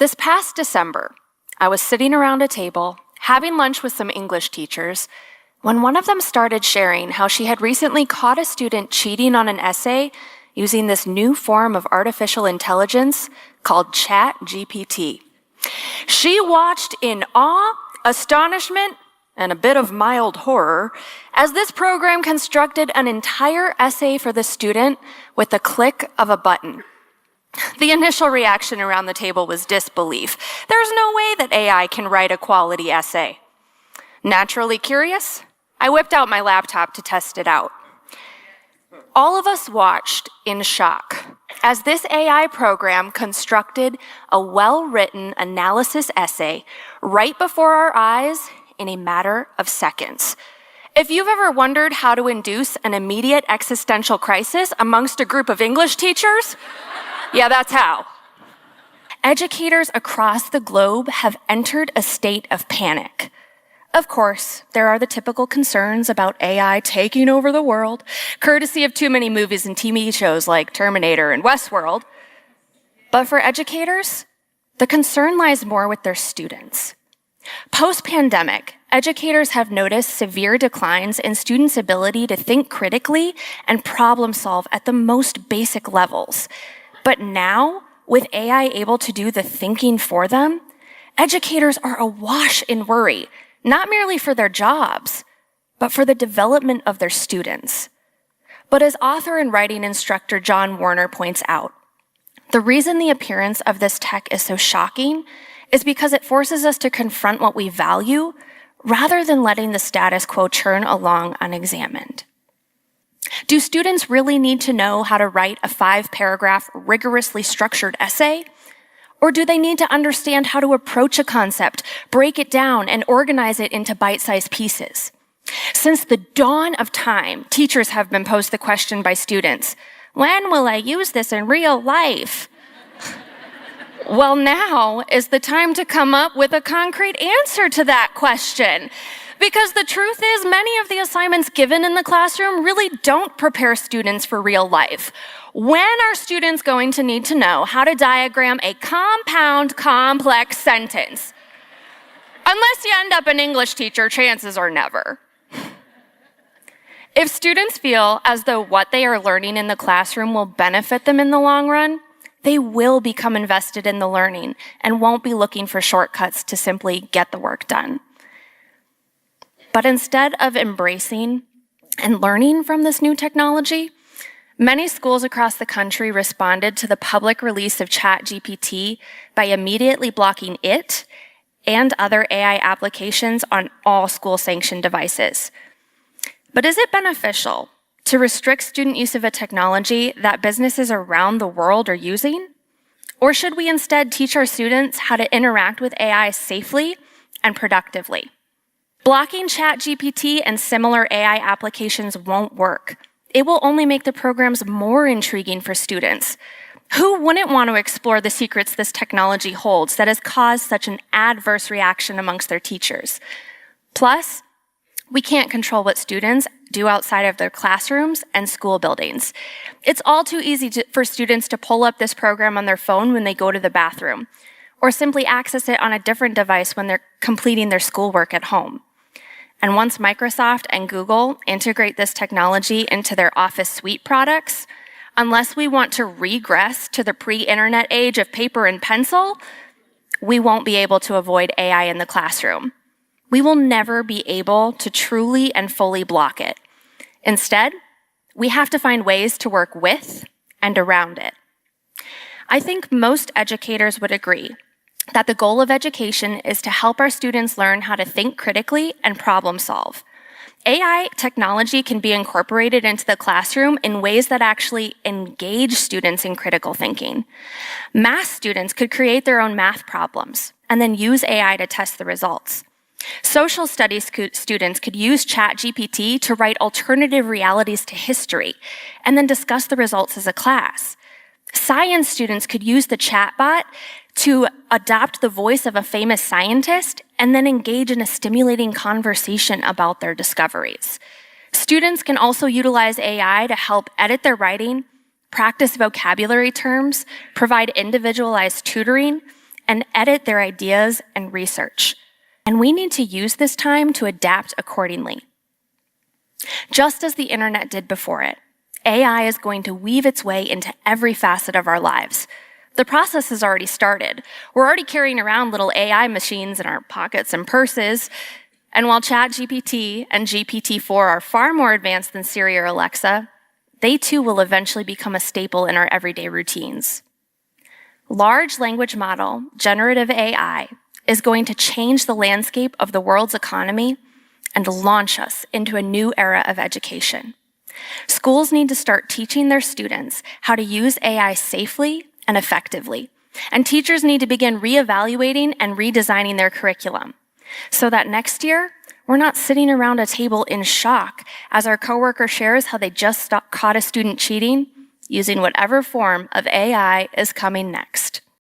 This past December, I was sitting around a table, having lunch with some English teachers, when one of them started sharing how she had recently caught a student cheating on an essay using this new form of artificial intelligence called ChatGPT. She watched in awe, astonishment, and a bit of mild horror as this program constructed an entire essay for the student with the click of a button. The initial reaction around the table was disbelief. There's no way that AI can write a quality essay. Naturally curious, I whipped out my laptop to test it out. All of us watched in shock as this AI program constructed a well-written analysis essay right before our eyes in a matter of seconds. If you've ever wondered how to induce an immediate existential crisis amongst a group of English teachers, yeah, that's how. Educators across the globe have entered a state of panic. Of course, there are the typical concerns about AI taking over the world, courtesy of too many movies and TV shows like Terminator and Westworld. But for educators, the concern lies more with their students. Post-pandemic, educators have noticed severe declines in students' ability to think critically and problem solve at the most basic levels. But now, with AI able to do the thinking for them, educators are awash in worry, not merely for their jobs, but for the development of their students. But as author and writing instructor John Warner points out, the reason the appearance of this tech is so shocking is because it forces us to confront what we value rather than letting the status quo churn along unexamined. Do students really need to know how to write a 5-paragraph, rigorously structured essay? Or do they need to understand how to approach a concept, break it down, and organize it into bite-sized pieces? Since the dawn of time, teachers have been posed the question by students, when will I use this in real life? Well, now is the time to come up with a concrete answer to that question. Because the truth is, many of the assignments given in the classroom really don't prepare students for real life. When are students going to need to know how to diagram a compound, complex sentence? Unless you end up an English teacher, chances are never. If students feel as though what they are learning in the classroom will benefit them in the long run, they will become invested in the learning and won't be looking for shortcuts to simply get the work done. But instead of embracing and learning from this new technology, many schools across the country responded to the public release of ChatGPT by immediately blocking it and other AI applications on all school-sanctioned devices. But is it beneficial to restrict student use of a technology that businesses around the world are using? Or should we instead teach our students how to interact with AI safely and productively? Blocking ChatGPT and similar AI applications won't work. It will only make the programs more intriguing for students. Who wouldn't want to explore the secrets this technology holds that has caused such an adverse reaction amongst their teachers? Plus, we can't control what students do outside of their classrooms and school buildings. It's all too easy for students to pull up this program on their phone when they go to the bathroom, or simply access it on a different device when they're completing their schoolwork at home. And once Microsoft and Google integrate this technology into their Office suite products, unless we want to regress to the pre-internet age of paper and pencil, we won't be able to avoid AI in the classroom. We will never be able to truly and fully block it. Instead, we have to find ways to work with and around it. I think most educators would agree that the goal of education is to help our students learn how to think critically and problem solve. AI technology can be incorporated into the classroom in ways that actually engage students in critical thinking. Math students could create their own math problems and then use AI to test the results. Social studies students could use ChatGPT to write alternative realities to history and then discuss the results as a class. Science students could use the chatbot to adopt the voice of a famous scientist and then engage in a stimulating conversation about their discoveries. Students can also utilize AI to help edit their writing, practice vocabulary terms, provide individualized tutoring, and edit their ideas and research. And we need to use this time to adapt accordingly. Just as the internet did before it, AI is going to weave its way into every facet of our lives. The process has already started. We're already carrying around little AI machines in our pockets and purses. And while ChatGPT and GPT-4 are far more advanced than Siri or Alexa, they too will eventually become a staple in our everyday routines. Large language model, generative AI, is going to change the landscape of the world's economy and launch us into a new era of education. Schools need to start teaching their students how to use AI safely and effectively, and teachers need to begin reevaluating and redesigning their curriculum so that next year, we're not sitting around a table in shock as our coworker shares how they just caught a student cheating using whatever form of AI is coming next.